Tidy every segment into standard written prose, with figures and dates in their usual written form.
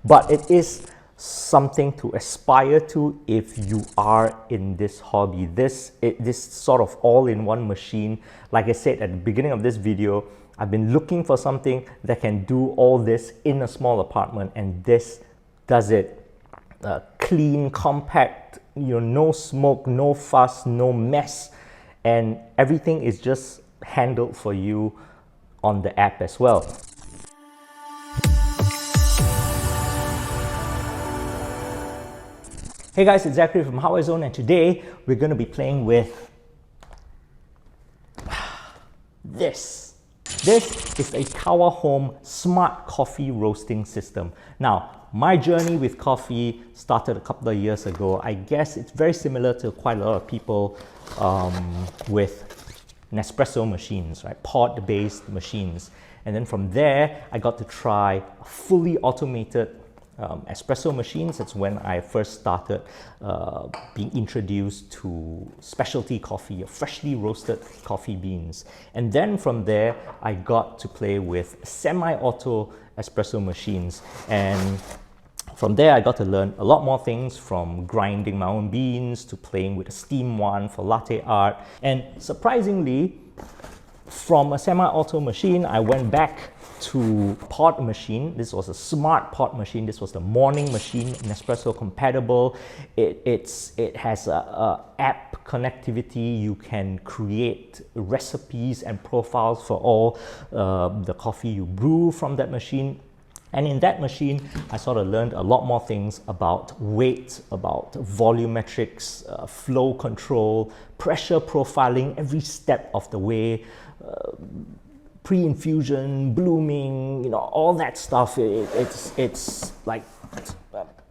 but it is something to aspire to if you are in this hobby. This sort of all-in-one machine. Like I said at the beginning of this video, I've been looking for something that can do all this in a small apartment, and this does it. Clean, compact, no smoke, no fuss, no mess, and everything is just handled for you on the app as well. Hey guys, it's Zachary from HardwareZone, and today we're going to be playing with this. This is the Ikawa Home Smart Coffee Roasting System. Now, my journey with coffee started a couple of years ago. I guess it's very similar to quite a lot of people with Nespresso machines, right? Pod-based machines. And then from there, I got to try fully automated espresso machines. That's when I first started being introduced to specialty coffee, freshly roasted coffee beans. And then from there, I got to play with semi-auto espresso machines. And from there, I got to learn a lot more things, from grinding my own beans to playing with a steam one for latte art. And surprisingly, from a semi-auto machine, I went back to pod machine. This was a smart pod machine. This was the morning machine, Nespresso compatible. It has a app connectivity. You can create recipes and profiles for all the coffee you brew from that machine. And in that machine, I sort of learned a lot more things about weight, about volumetrics, flow control, pressure profiling, every step of the way, pre-infusion, blooming, all that stuff. It's like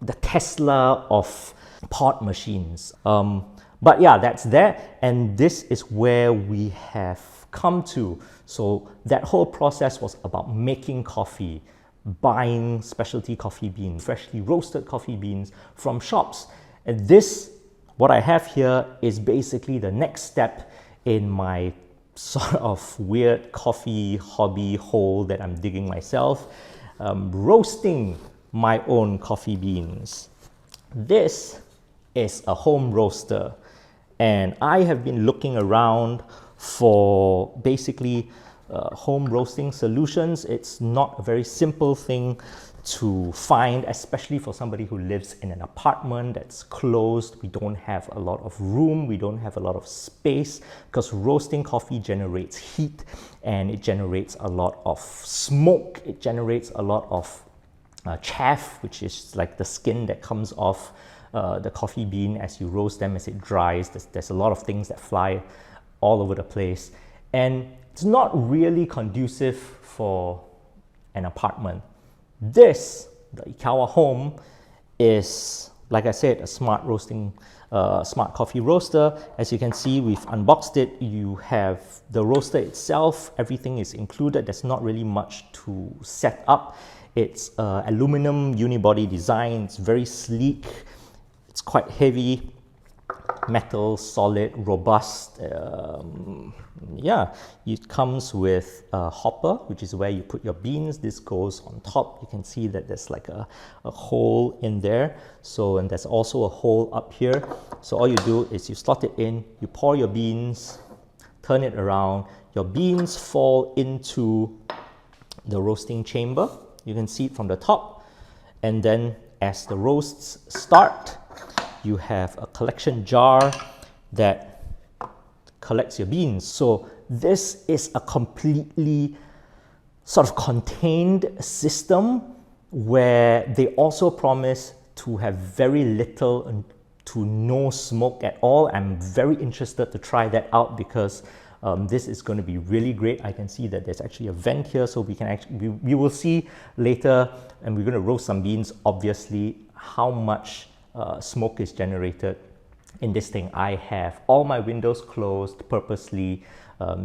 the Tesla of pod machines. But yeah, that's that, and this is where we have come to. So that whole process was about making coffee, buying specialty coffee beans, freshly roasted coffee beans from shops. And this, what I have here, is basically the next step in my sort of weird coffee hobby hole that I'm digging myself, roasting my own coffee beans. This is a home roaster, and I have been looking around for basically home roasting solutions. It's not a very simple thing to find, especially for somebody who lives in an apartment that's closed. We don't have a lot of room, we don't have a lot of space, because roasting coffee generates heat and it generates a lot of smoke. It generates a lot of chaff, which is like the skin that comes off the coffee bean as you roast them, as it dries. There's a lot of things that fly all over the place, and it's not really conducive for an apartment. This, the Ikawa Home, is, like I said, a smart coffee roaster. As you can see, we've unboxed it. You have the roaster itself. Everything is included. There's not really much to set up. It's aluminum unibody design. It's very sleek. It's quite heavy. Metal, solid, robust. Yeah, it comes with a hopper, which is where you put your beans. This goes on top. You can see that there's like a hole in there. So, and there's also a hole up here. So all you do is you slot it in, you pour your beans, turn it around. Your beans fall into the roasting chamber. You can see it from the top. And then as the roasts start, you have a collection jar that collects your beans. So this is a completely sort of contained system where they also promise to have very little to no smoke at all. I'm very interested to try that out, because this is going to be really great. I can see that there's actually a vent here, so we will see later, and we're going to roast some beans, obviously, how much smoke is generated in this thing. I have all my windows closed purposely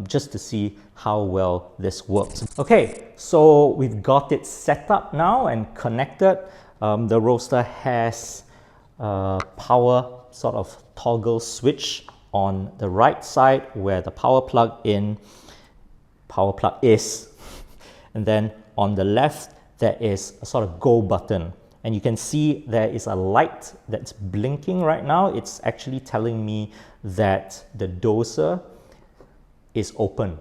just to see how well this works. Okay, so we've got it set up now and connected. The roaster has a power sort of toggle switch on the right side where the power plug is, and then on the left there is a sort of go button And you can see there is a light that's blinking right now. It's actually telling me that the doser is open.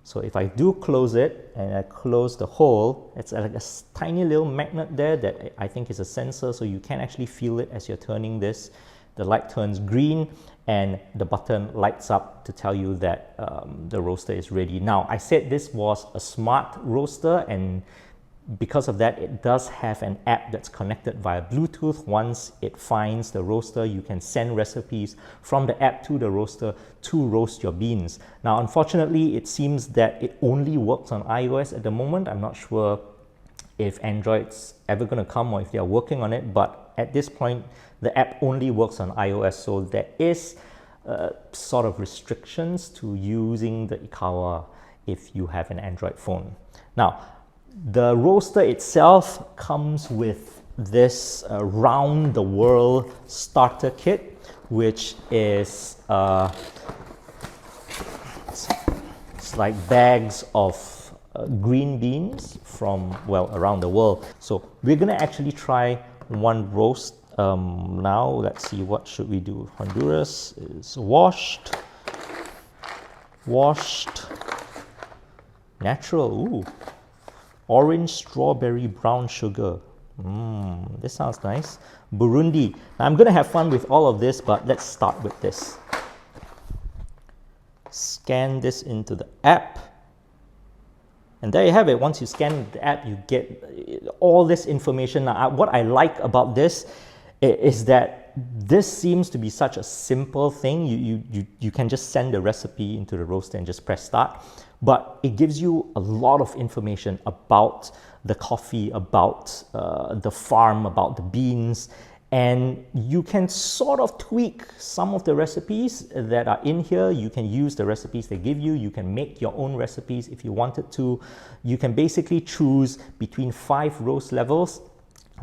So if I do close it and I close the hole, it's like a tiny little magnet there that I think is a sensor, so you can actually feel it as you're turning this. The light turns green and the button lights up to tell you that the roaster is ready. Now, I said this was a smart roaster, and because of that, it does have an app that's connected via Bluetooth. Once it finds the roaster, you can send recipes from the app to the roaster to roast your beans. Now, unfortunately, it seems that it only works on iOS at the moment. I'm not sure if Android's ever going to come or if they're working on it, but at this point, the app only works on iOS, so there is sort of restrictions to using the Ikawa if you have an Android phone. Now, the roaster itself comes with this round the world starter kit, which is it's like bags of green beans from, well, around the world. So we're gonna actually try one roast now. Let's see, what should we do? Honduras is washed, natural. Ooh, orange strawberry brown sugar. This sounds nice. Burundi. Now, I'm gonna have fun with all of this, but let's start with this. Scan this into the app, and there you have it. Once you scan the app, you get all this information. Now, what I like about this is that this seems to be such a simple thing. You can just send the recipe into the roaster and just press start, but it gives you a lot of information about the coffee, about the farm, about the beans, and you can sort of tweak some of the recipes that are in here. You can use the recipes they give you. You can make your own recipes if you wanted to. You can basically choose between 5 roast levels: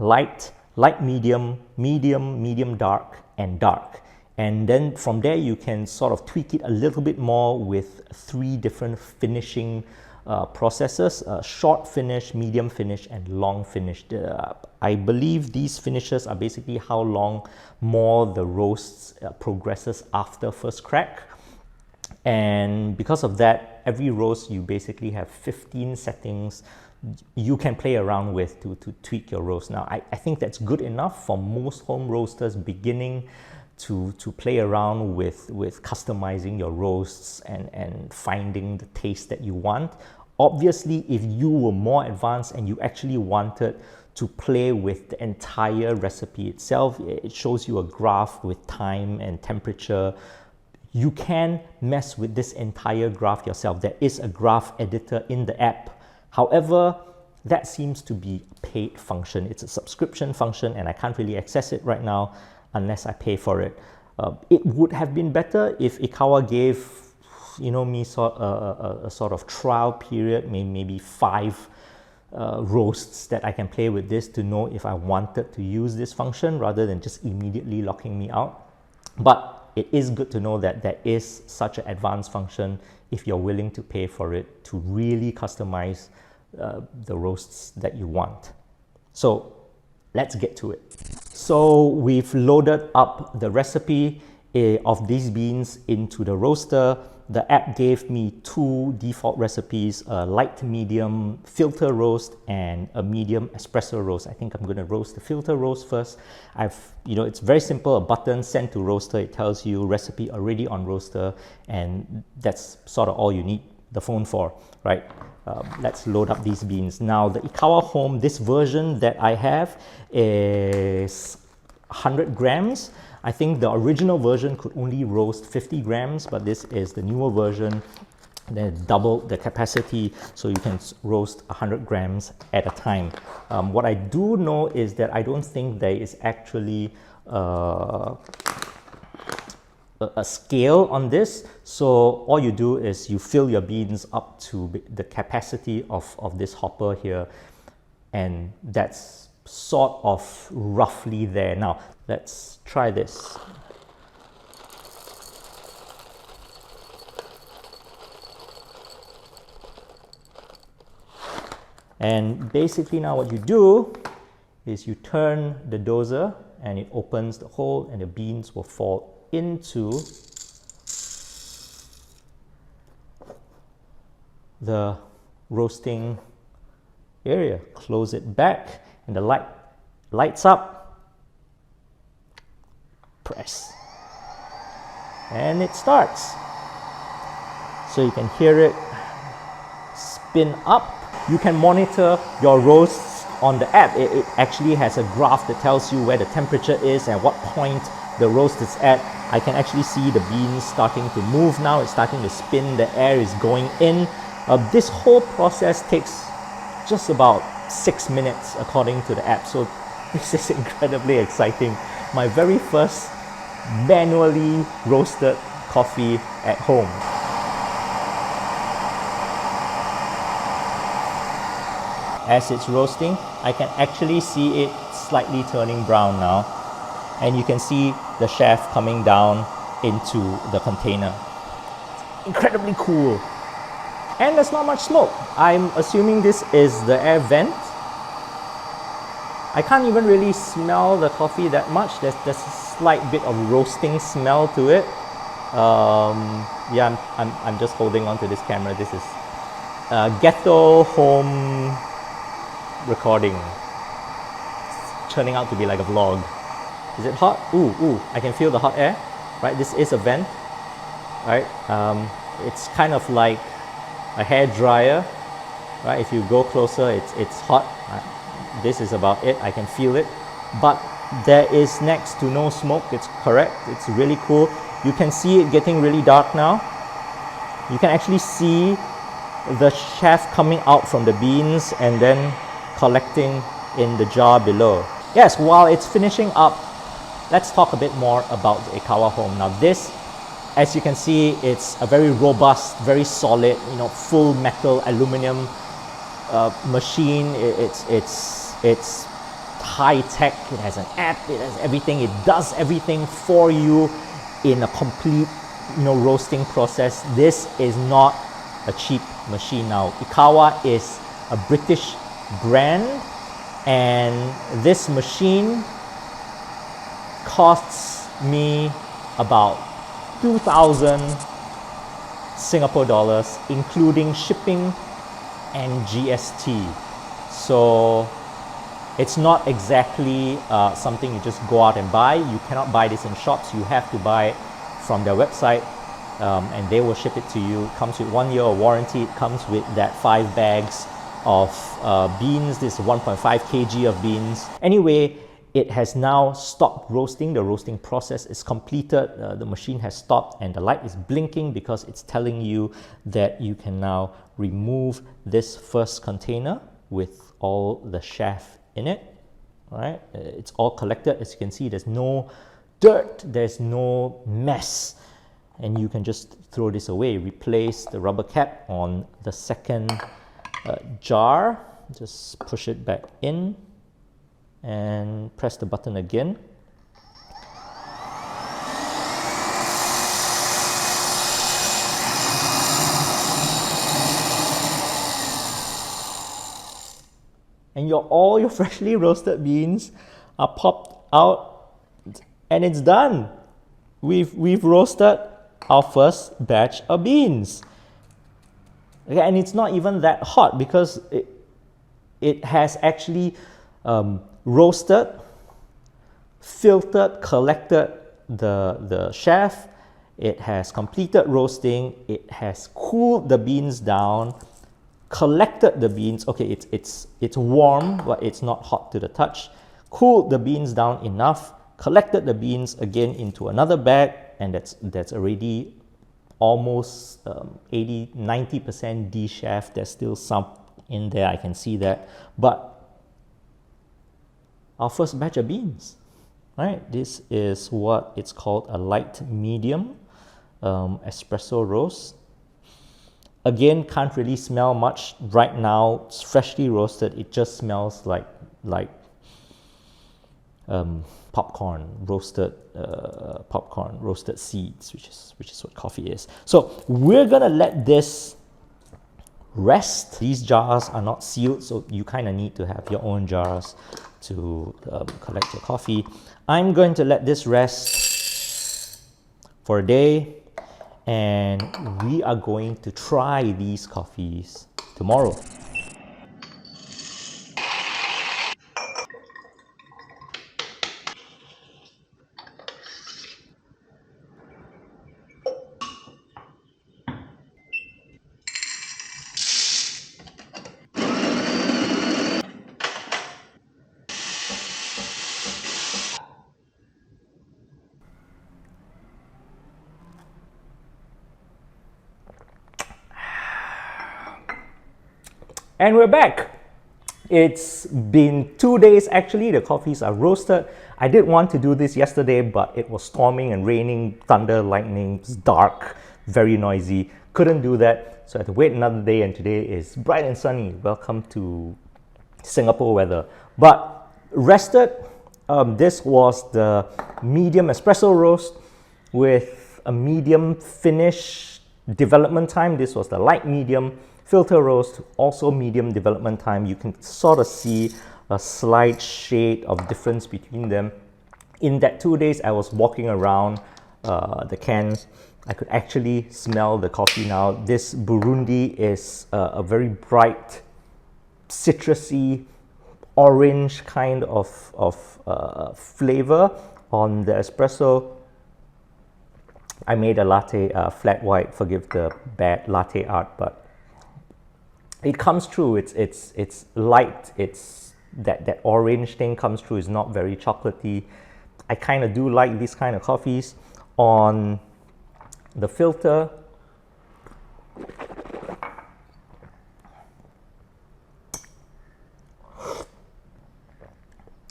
light, light medium, medium dark, and dark. And then from there, you can sort of tweak it a little bit more with 3 different finishing processes: short finish, medium finish, and long finish. I believe these finishes are basically how long more the roast progresses after first crack. And because of that, every roast you basically have 15 settings you can play around with to tweak your roast. Now, I think that's good enough for most home roasters beginning to play around with customizing your roasts and finding the taste that you want. Obviously, if you were more advanced and you actually wanted to play with the entire recipe itself, it shows you a graph with time and temperature. You can mess with this entire graph yourself. There is a graph editor in the app. However, that seems to be a paid function. It's a subscription function, and I can't really access it right now unless I pay for it. It would have been better if Ikawa gave, me a sort of trial period, maybe 5 roasts that I can play with this to know if I wanted to use this function rather than just immediately locking me out. But it is good to know that there is such an advanced function if you're willing to pay for it to really customize the roasts that you want. So let's get to it. So we've loaded up the recipe of these beans into the roaster. The app gave me 2 default recipes: a light medium filter roast and a medium espresso roast. I think I'm going to roast the filter roast first. It's very simple: a button, send to roaster. It tells you recipe already on roaster, and that's sort of all you need the phone for, right? Let's load up these beans. Now, the Ikawa Home, this version that I have is 100 grams. I think the original version could only roast 50 grams, but this is the newer version. They double the capacity, so you can roast 100 grams at a time. What I do know is that I don't think there is actually a scale on this. So all you do is you fill your beans up to the capacity of this hopper here, and that's sort of roughly there. Now, let's try this. And basically now what you do is you turn the dozer and it opens the hole and the beans will fall into the roasting area. Close it back and the light lights up. Press. And it starts. So you can hear it spin up. You can monitor your roasts on the app. It actually has a graph that tells you where the temperature is and what point the roast is at. I can actually see the beans starting to move now. It's starting to spin. The air is going in. This whole process takes just about 6 minutes according to the app. So this is incredibly exciting. My very first manually roasted coffee at home. As it's roasting, I can actually see it slightly turning brown now. And you can see the shaft coming down into the container. Incredibly cool. And there's not much smoke. I'm assuming this is the air vent. I can't even really smell the coffee that much. There's a slight bit of roasting smell to it. Yeah, I'm just holding on to this camera. This is ghetto home recording. It's turning out to be like a vlog. Is it hot? Ooh, I can feel the hot air. Right, this is a vent. Right, it's kind of like a hair dryer. Right, if you go closer, it's hot. Right? This is about it. I can feel it, but there is next to no smoke. It's correct. It's really cool. You can see it getting really dark now. You can actually see the shaft coming out from the beans and then collecting in the jar below. Yes, while it's finishing up, let's talk a bit more about the Ikawa Home. Now this, as you can see, it's a very robust, very solid, full metal aluminum machine. It's high tech. It has an app. It has everything. It does everything for you in a complete, roasting process. This is not a cheap machine. Now, Ikawa is a British brand, and this machine costs me about 2,000 Singapore dollars, including shipping and GST. So it's not exactly something you just go out and buy. You cannot buy this in shops. You have to buy it from their website, and they will ship it to you. It comes with 1 year of warranty. It comes with that 5 bags of beans. This is 1.5 kg of beans. Anyway, it has now stopped roasting. The roasting process is completed. The machine has stopped and the light is blinking because it's telling you that you can now remove this first container with all the chaff in it. All right, it's all collected. As you can see, there's no dirt, there's no mess, and you can just throw this away. Replace the rubber cap on the second jar. Just push it back in and press the button again. And all your freshly roasted beans are popped out, and it's done. We've roasted our first batch of beans. Okay, and it's not even that hot because it has actually roasted, filtered, collected the chaff. It has completed roasting. It has cooled the beans down, collected the beans. Okay, it's warm, but it's not hot to the touch. Cooled the beans down enough, collected the beans again into another bag, and that's already almost 80-90% de-chaff. There's still some in there, I can see that. But our first batch of beans, right? This is what it's called, a light medium espresso roast. Again, can't really smell much right now. It's freshly roasted. It just smells like popcorn, roasted seeds, which is what coffee is. So we're gonna let this rest. These jars are not sealed, so you kind of need to have your own jars to collect your coffee. I'm going to let this rest for a day, and we are going to try these coffees tomorrow. And we're back. It's been 2 days actually. The coffees are roasted. I did want to do this yesterday, but it was storming and raining, thunder, lightning, it's dark, very noisy. Couldn't do that, so I had to wait another day, and today is bright and sunny. Welcome to Singapore weather. But rested, this was the medium espresso roast with a medium finish development time. This was the light medium filter roast, also medium development time. You can sort of see a slight shade of difference between them. In that 2 days, I was walking around the cans. I could actually smell the coffee now. This Burundi is a very bright, citrusy, orange kind of flavor on the espresso. I made a latte, flat white. Forgive the bad latte art, but it comes through. It's light. It's that orange thing comes through. It's not very chocolatey. I kind of do like these kind of coffees. On the filter,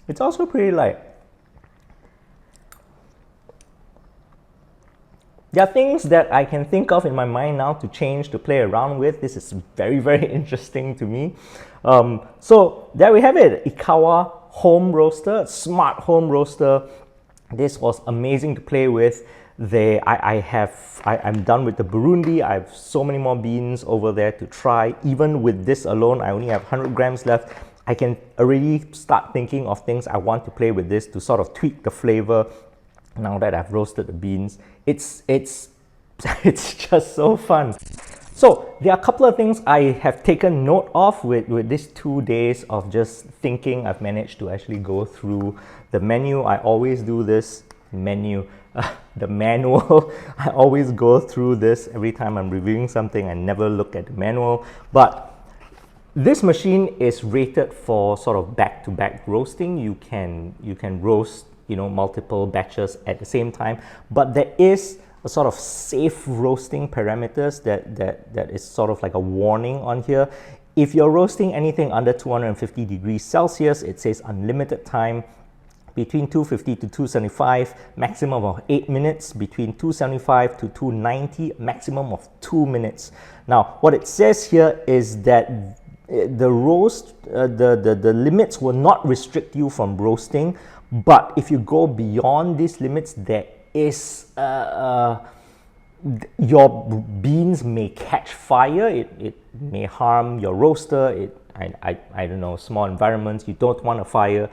it's also pretty light. There are things that I can think of in my mind now to change, to play around with. This is very, very interesting to me. So there we have it, Ikawa home roaster, smart home roaster. This was amazing to play with. I'm done with the Burundi. I have so many more beans over there to try. Even with this alone, I only have 100 grams left. I can already start thinking of things I want to play with this to sort of tweak the flavor. Now that I've roasted the beans, it's just so fun. So there are a couple of things I have taken note of with these 2 days of just thinking. I've managed to actually go through the menu. I always do this the manual. I always go through this every time I'm reviewing something. I never look at the manual, but this machine is rated for sort of back-to-back roasting. You can roast multiple batches at the same time, but there is a sort of safe roasting parameters that is sort of like a warning on here. If you're roasting anything under 250 degrees Celsius, it says unlimited time between 250 to 275, maximum of 8 minutes, between 275 to 290, maximum of 2 minutes. Now, what it says here is that the roast, the limits will not restrict you from roasting, but if you go beyond these limits, there is your beans may catch fire. It may harm your roaster. I don't know, small environments, you don't want a fire.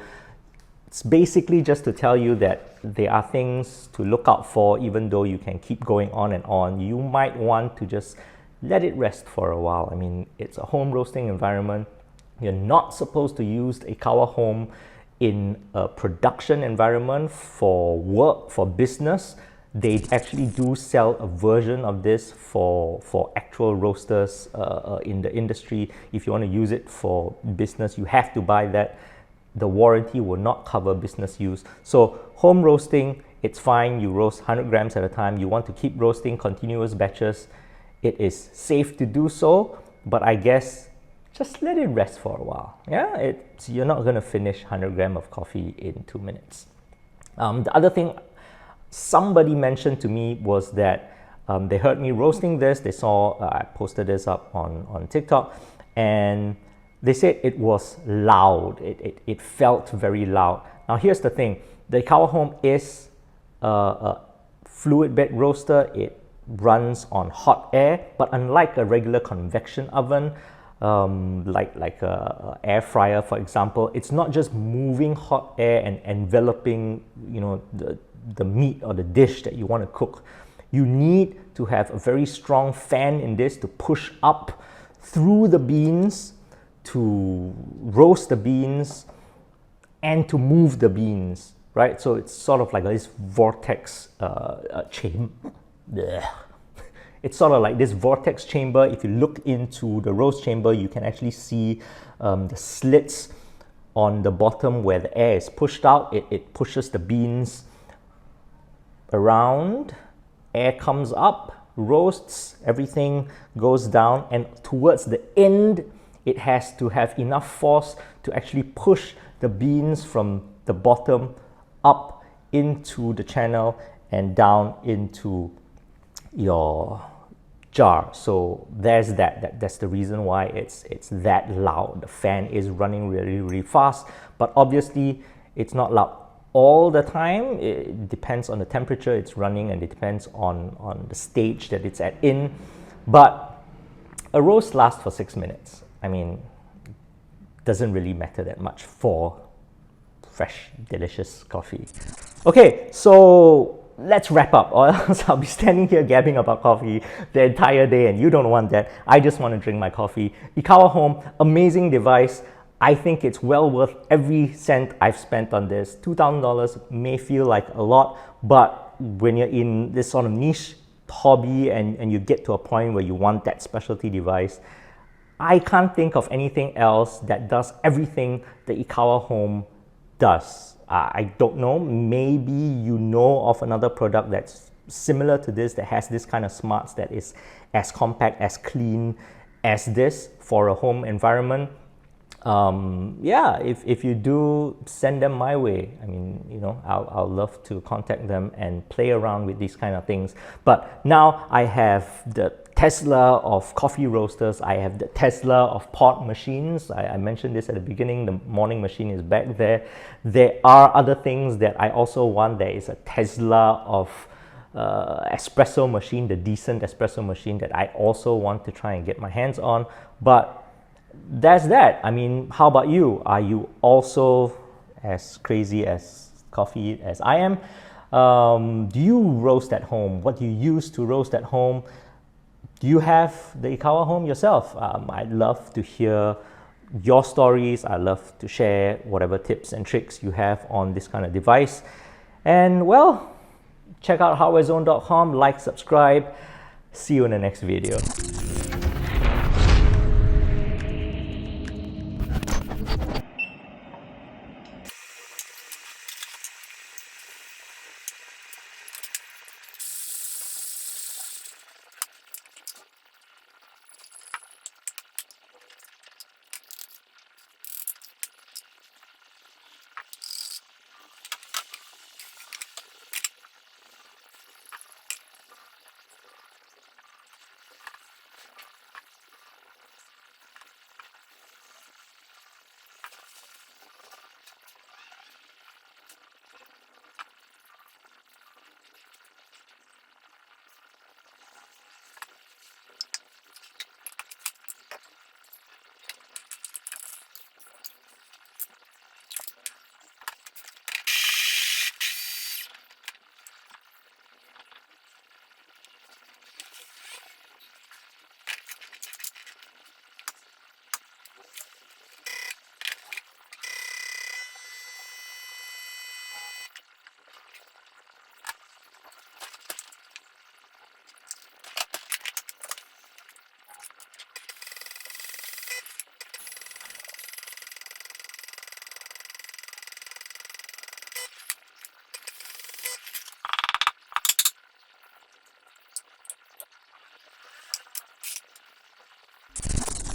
It's basically just to tell you that there are things to look out for. Even though you can keep going on and on, you might want to just let it rest for a while. I mean, it's a home roasting environment. You're not supposed to use the Ikawa Home in a production environment for work, for business. They actually do sell a version of this for actual roasters in the industry. If you want to use it for business, you have to buy that. The warranty will not cover business use. So home roasting, it's fine. You roast 100 grams at a time. You want to keep roasting continuous batches. It is safe to do so, but I guess just let it rest for a while. Yeah, you're not going to finish 100 grams of coffee in 2 minutes. The other thing somebody mentioned to me was that they heard me roasting this. They saw I posted this up on TikTok, and they said it was loud. It felt very loud. Now here's the thing. The Ikawa Home is a fluid bed roaster. It runs on hot air, but unlike a regular convection oven, like a air fryer, for example, it's not just moving hot air and enveloping, you know, the meat or the dish that you want to cook. You need to have a very strong fan in this to push up through the beans, to roast the beans, and to move the beans, right? So it's sort of like this vortex chamber. It's sort of like this vortex chamber. If you look into the roast chamber, you can actually see the slits on the bottom where the air is pushed out. It pushes the beans around, air comes up, roasts, everything goes down, and towards the end, it has to have enough force to actually push the beans from the bottom up into the channel and down into your jar. So there's that's the reason why it's that loud. The fan is running really fast, but obviously it's not loud all the time. It depends on the temperature it's running, and it depends on the stage that it's in. But a roast lasts for 6 minutes. I mean, doesn't really matter that much for fresh, delicious coffee. Okay, so let's wrap up, or else I'll be standing here gabbing about coffee the entire day, and you don't want that. I just want to drink my coffee. Ikawa Home, amazing device. I think it's well worth every cent I've spent on this. $2,000 may feel like a lot, but when you're in this sort of niche hobby and you get to a point where you want that specialty device, I can't think of anything else that does everything the Ikawa Home does. I don't know, maybe you know of another product that's similar to this, that has this kind of smarts, that is as compact, as clean as this for a home environment. Yeah, if you do, send them my way. I mean, you know, I'll love to contact them and play around with these kind of things. But now I have the Tesla of coffee roasters. I have the Tesla of pod machines. I mentioned this at the beginning. The morning machine is back there. There are other things that I also want. There is a Tesla of espresso machine, the decent espresso machine, that I also want to try and get my hands on. But that's that. I mean, how about you? Are you also as crazy as coffee as I am? Do you roast at home? What do you use to roast at home? Do you have the Ikawa Home yourself? I'd love to hear your stories. I'd love to share whatever tips and tricks you have on this kind of device. And well, check out HardwareZone.com, like, subscribe. See you in the next video.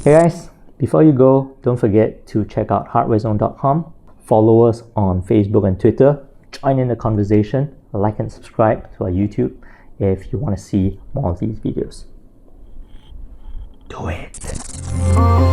Hey guys, before you go, don't forget to check out HardwareZone.com. Follow us on Facebook and Twitter. Join in the conversation. Like and subscribe to our YouTube if you want to see more of these videos. Do it.